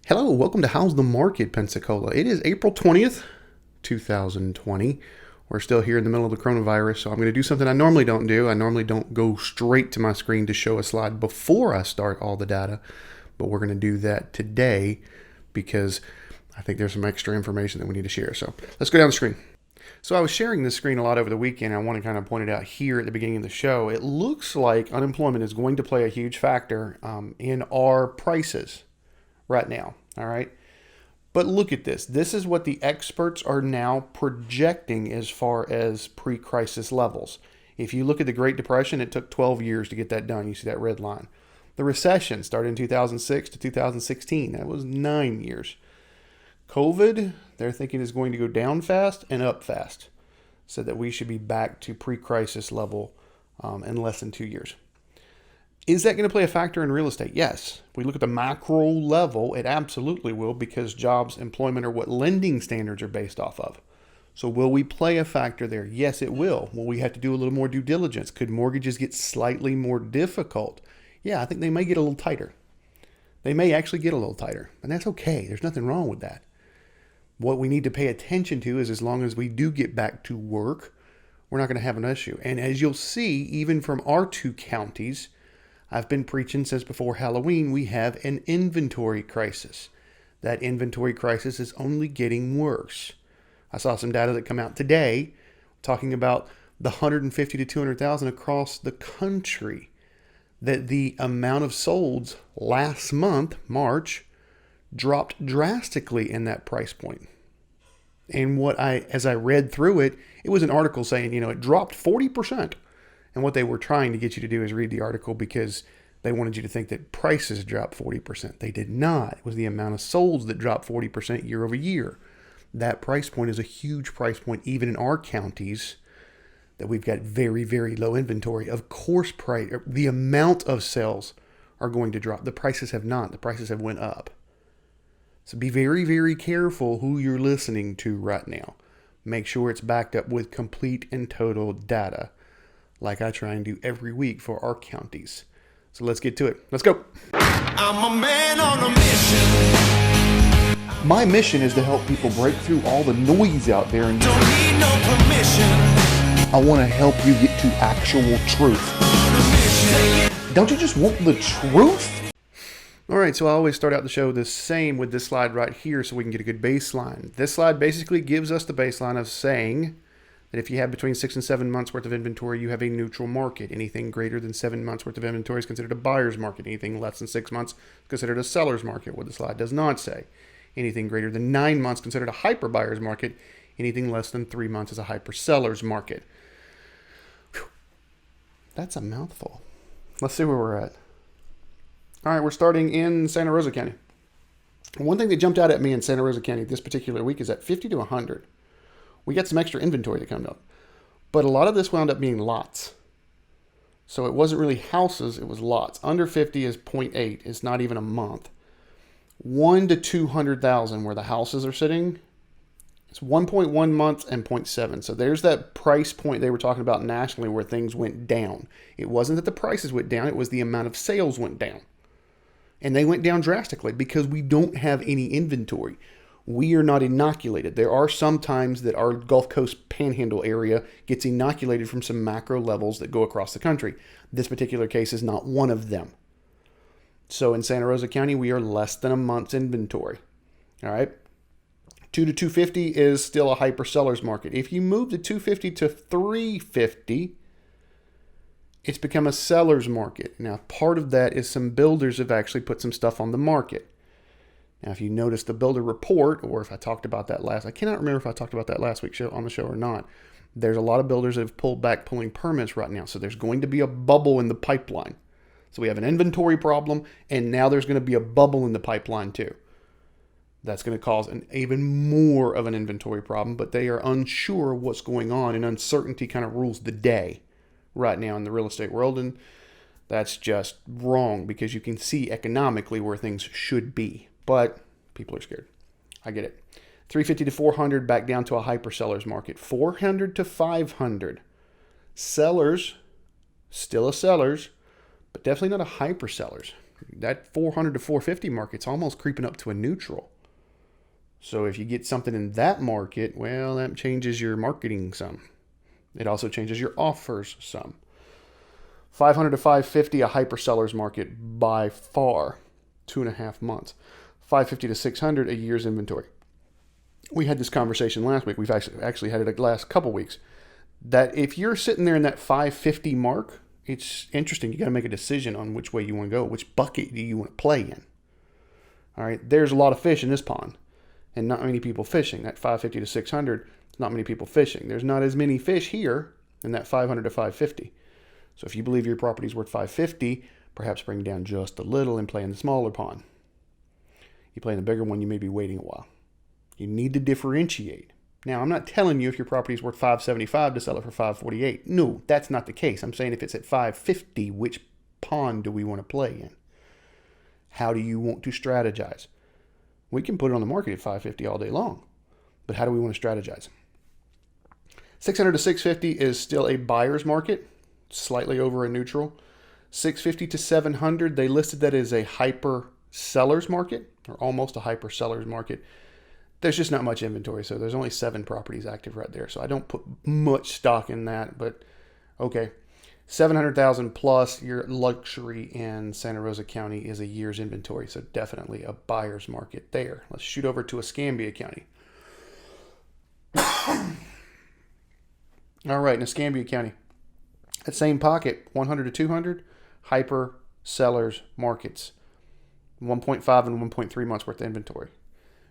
Hello, welcome to How's the Market, Pensacola. It is April 20th, 2020. We're still here in the middle of the coronavirus, so I'm going to do something I normally don't do. I normally don't go straight to my screen to show a slide before I start all the data, but we're going to do that today because I think there's some extra information that we need to share. So let's go down the screen. So I was sharing this screen a lot over the weekend. I want to kind of point it out here at the beginning of the show. It looks like unemployment is going to play a huge factor in our prices right now. All right. But look at this. This is what the experts are now projecting as far as pre-crisis levels. If you look at the Great Depression, it took 12 years to get that done. You see that red line. The recession started in 2006 to 2016. That was 9 years. COVID, they're thinking is going to go down fast and up fast. So that we should be back to pre-crisis level in less than 2 years. Is that going to play a factor in real estate? Yes. If we look at the macro level, it absolutely will, because jobs, employment are what lending standards are based off of. So will we play a factor there? Yes, it will. Will we have to do a little more due diligence? Could mortgages get slightly more difficult? Yeah, I think they may get a little tighter. They may actually get a little tighter, and that's okay. There's nothing wrong with that. What we need to pay attention to is as long as we do get back to work, we're not going to have an issue. And as you'll see, even from our two counties, I've been preaching since before Halloween, we have an inventory crisis. That inventory crisis is only getting worse. I saw some data that come out today talking about the 150 to 200,000 across the country, that the amount of solds last month, March, dropped drastically in that price point. And as I read through it, it was an article saying, it dropped 40%. And what they were trying to get you to do is read the article because they wanted you to think that prices dropped 40%. They did not. It was the amount of solds that dropped 40% year over year. That price point is a huge price point, even in our counties, that we've got very, very low inventory. Of course, the amount of sales are going to drop. The prices have not. The prices have went up. So be very, very careful who you're listening to right now. Make sure it's backed up with complete and total data, like I try and do every week for our counties. So let's get to it. Let's go. I'm a man on a mission. My mission is to help people break through all the noise out there and Don't need no permission. I want to help you get to actual truth. On a mission. Don't you just want the truth? All right, so I always start out the show the same with this slide right here so we can get a good baseline. This slide basically gives us the baseline of saying that if you have between 6 and 7 months worth of inventory, you have a neutral market. Anything greater than 7 months worth of inventory is considered a buyer's market. Anything less than 6 months is considered a seller's market, what the slide does not say. Anything greater than 9 months is considered a hyper buyer's market. Anything less than 3 months is a hyper seller's market. Whew. That's a mouthful. Let's see where we're at. All right, we're starting in Santa Rosa County. One thing that jumped out at me in Santa Rosa County this particular week is at 50 to 100. We got some extra inventory that come up. But a lot of this wound up being lots. So it wasn't really houses, it was lots. Under 50 is 0.8. It's not even a month. 1 to 200,000 where the houses are sitting. It's 1.1 months and 0.7. So there's that price point they were talking about nationally where things went down. It wasn't that the prices went down, it was the amount of sales went down. And they went down drastically because we don't have any inventory. We are not inoculated. There are some times that our Gulf Coast Panhandle area gets inoculated from some macro levels that go across the country. This particular case is not one of them. So in Santa Rosa County, we are less than a month's inventory. All right. 2 to 250 is still a hyper seller's market. If you move the 250 to 350, it's become a seller's market. Now, part of that is some builders have actually put some stuff on the market. Now, if you notice the builder report, or if I talked about that I cannot remember if I talked about that last week on the show or not. There's a lot of builders that have pulled back pulling permits right now. So there's going to be a bubble in the pipeline. So we have an inventory problem, and now there's going to be a bubble in the pipeline too. That's going to cause even more of an inventory problem, but they are unsure what's going on, and uncertainty kind of rules the day right now in the real estate world, and that's just wrong because you can see economically where things should be. But people are scared. I get it. 350 to 400 back down to a hyper seller's market. 400 to 500. Sellers, still a sellers, but definitely not a hyper sellers. that 400 to 450 market's almost creeping up to a neutral. So if you get something in that market, well, that changes your marketing some. It also changes your offers some. 500 to 550, a hyper seller's market by far, 2.5 months. 550 to 600, a year's inventory. We had this conversation last week. We've actually had it the last couple weeks. That if you're sitting there in that 550 mark, it's interesting. You got to make a decision on which way you want to go. Which bucket do you want to play in? All right, there's a lot of fish in this pond, and not many people fishing. That 550 to 600, not many people fishing. There's not as many fish here in that 500 to 550. So if you believe your property is worth 550, perhaps bring down just a little and play in the smaller pond. You play in the bigger one, you may be waiting a while. You need to differentiate. Now, I'm not telling you if your property is worth 575 to sell it for 548. No, that's not the case. I'm saying if it's at 550, which pond do we want to play in? How do you want to strategize? We can put it on the market at 550 all day long, but how do we want to strategize? 600 to 650 is still a buyer's market, slightly over a neutral. 650 to 700, they listed that as a hyper seller's market, or almost a hyper seller's market. There's just not much inventory, so there's only 7 properties active right there. So I don't put much stock in that, but okay. 700,000 plus your luxury in Santa Rosa County is a year's inventory, so definitely a buyer's market there. Let's shoot over to Escambia County. All right, in Escambia County, that same pocket, 100 to 200, hyper sellers markets. 1.5 and 1.3 months worth of inventory.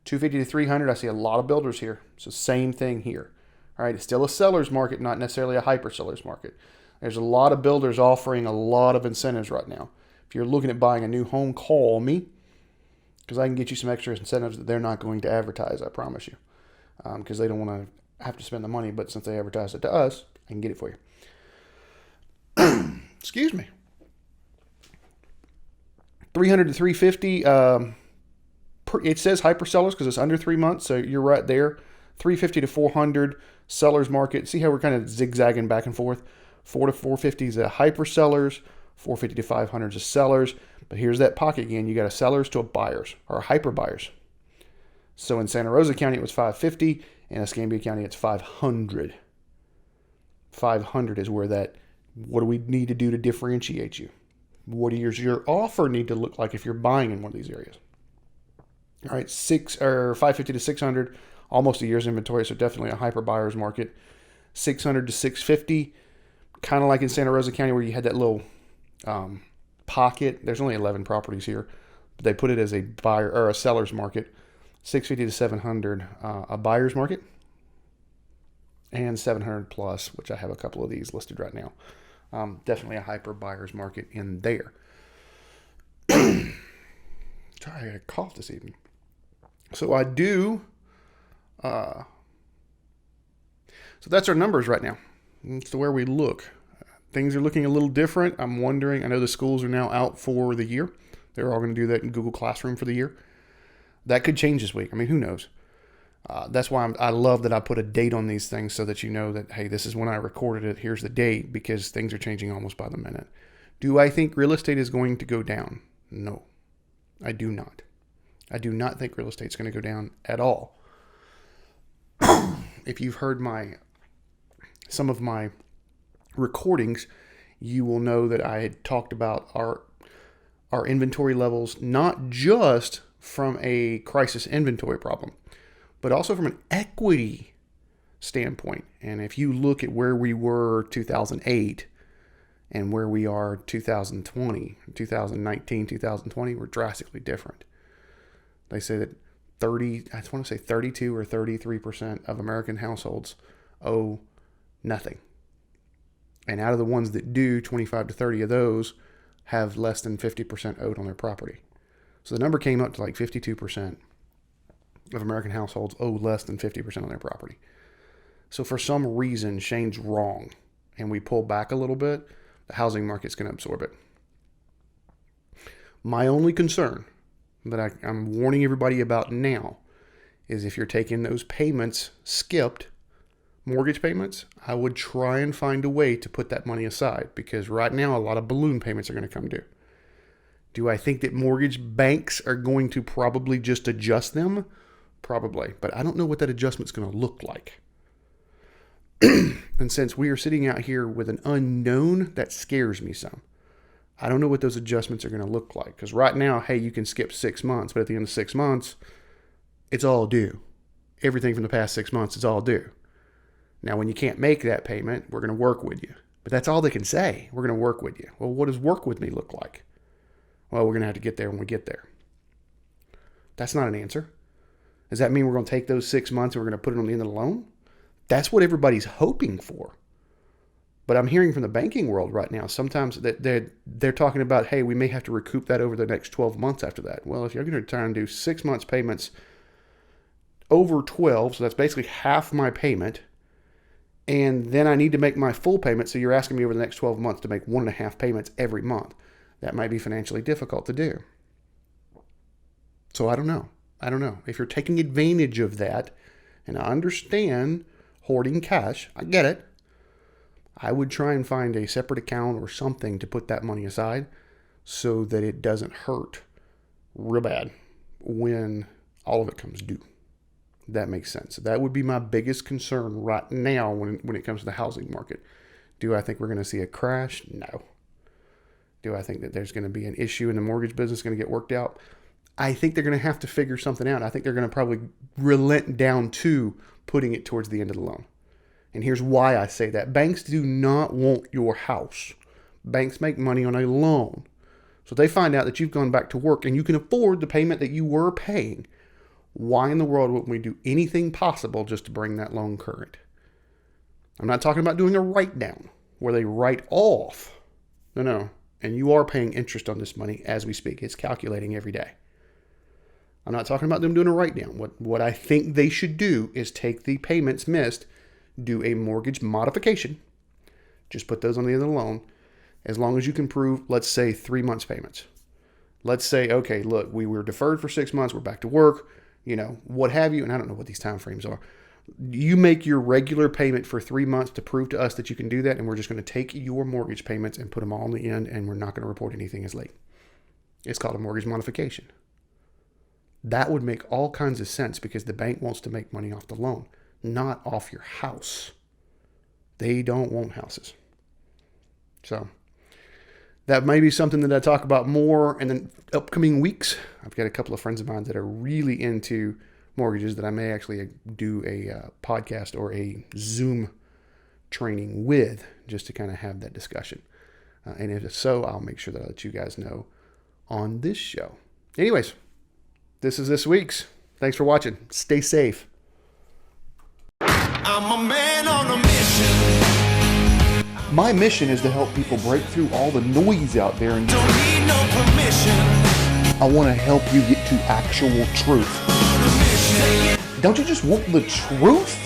250 to 300, I see a lot of builders here. So same thing here. All right, it's still a seller's market, not necessarily a hyper seller's market. There's a lot of builders offering a lot of incentives right now. If you're looking at buying a new home, call me, because I can get you some extra incentives that they're not going to advertise, I promise you. Because they don't want to have to spend the money, but since they advertise it to us, I can get it for you. Excuse me. 300 to 350, it says hyper sellers because it's under 3 months, so you're right there. 350 to 400, sellers market. See how we're kind of zigzagging back and forth? 4 to 450 is a hyper sellers, 450 to 500 is a sellers. But here's that pocket again. You got a sellers to a buyers, or hyper buyers. So in Santa Rosa County, it was 550. In Escambia County, it's 500. 500 is where that, what do we need to do to differentiate you? What does your offer need to look like if you're buying in one of these areas? All right, 550 to 600, almost a year's inventory, so definitely a hyper buyer's market. 600 to 650, kind of like in Santa Rosa County where you had that little pocket. There's only 11 properties here, but they put it as a buyer or a seller's market. 650 to 700, a buyer's market, and 700 plus, which I have a couple of these listed right now. Definitely a hyper buyer's market in there. Sorry, I got a cough this evening. So I do. So that's our numbers right now. That's where we look. Things are looking a little different. I'm wondering. I know the schools are now out for the year. They're all going to do that in Google Classroom for the year. That could change this week. I mean, who knows? That's why I love that I put a date on these things so that you know that, hey, this is when I recorded it. Here's the date, because things are changing almost by the minute. Do I think real estate is going to go down? No, I do not. I do not think real estate is going to go down at all. If you've heard some of my recordings, you will know that I had talked about our inventory levels, not just from a crisis inventory problem, but also from an equity standpoint. And if you look at where we were 2008 and where we are 2020, 2019, 2020, we're drastically different. They say that 32 or 33% of American households owe nothing. And out of the ones that do, 25 to 30 of those have less than 50% owed on their property. So the number came up to like 52% of American households owe less than 50% on their property. So for some reason, Shane's wrong, and we pull back a little bit, the housing market's going to absorb it. My only concern that I'm warning everybody about now is if you're taking those payments skipped, mortgage payments, I would try and find a way to put that money aside, because right now a lot of balloon payments are going to come due. Do I think that mortgage banks are going to probably just adjust them? Probably. But I don't know what that adjustment's going to look like. And since we are sitting out here with an unknown, that scares me some. I don't know what those adjustments are going to look like. Because right now, hey, you can skip 6 months. But at the end of 6 months, it's all due. Everything from the past 6 months is all due. Now, when you can't make that payment, we're going to work with you. But that's all they can say. We're going to work with you. Well, what does work with me look like? Well, we're going to have to get there when we get there. That's not an answer. Does that mean we're going to take those 6 months and we're going to put it on the end of the loan? That's what everybody's hoping for. But I'm hearing from the banking world right now, sometimes that they're talking about, hey, we may have to recoup that over the next 12 months after that. Well, if you're going to try and do 6 months payments over 12, so that's basically half my payment, and then I need to make my full payment, so you're asking me over the next 12 months to make 1.5 payments every month. That might be financially difficult to do. So I don't know. If you're taking advantage of that, and I understand hoarding cash, I get it. I would try and find a separate account or something to put that money aside so that it doesn't hurt real bad when all of it comes due. That makes sense. That would be my biggest concern right now when it comes to the housing market. Do I think we're going to see a crash? No. Do I think that there's going to be an issue in the mortgage business going to get worked out? I think they're going to have to figure something out. I think they're going to probably relent down to putting it towards the end of the loan. And here's why I say that. Banks do not want your house. Banks make money on a loan. So they find out that you've gone back to work and you can afford the payment that you were paying. Why in the world wouldn't we do anything possible just to bring that loan current? I'm not talking about doing a write-down where they write off. No. And you are paying interest on this money as we speak. It's calculating every day. I'm not talking about them doing a write-down. What I think they should do is take the payments missed, do a mortgage modification, just put those on the end of the loan, as long as you can prove, let's say, 3 months payments. Let's say, okay, look, we were deferred for 6 months, we're back to work, what have you, and I don't know what these time frames are. You make your regular payment for 3 months to prove to us that you can do that, and we're just going to take your mortgage payments and put them all on the end, and we're not going to report anything as late. It's called a mortgage modification. That would make all kinds of sense because the bank wants to make money off the loan, not off your house. They don't want houses. So that may be something that I talk about more in the upcoming weeks. I've got a couple of friends of mine that are really into mortgages that I may actually do a podcast or a Zoom training with just to kind of have that discussion. And if so, I'll make sure that I let you guys know on this show. Anyways, this is this week's. Thanks for watching. Stay safe. I'm a man on a mission. My mission is to help people break through all the noise out there and Don't need no permission. I want to help you get to actual truth. On a mission. Don't you just want the truth?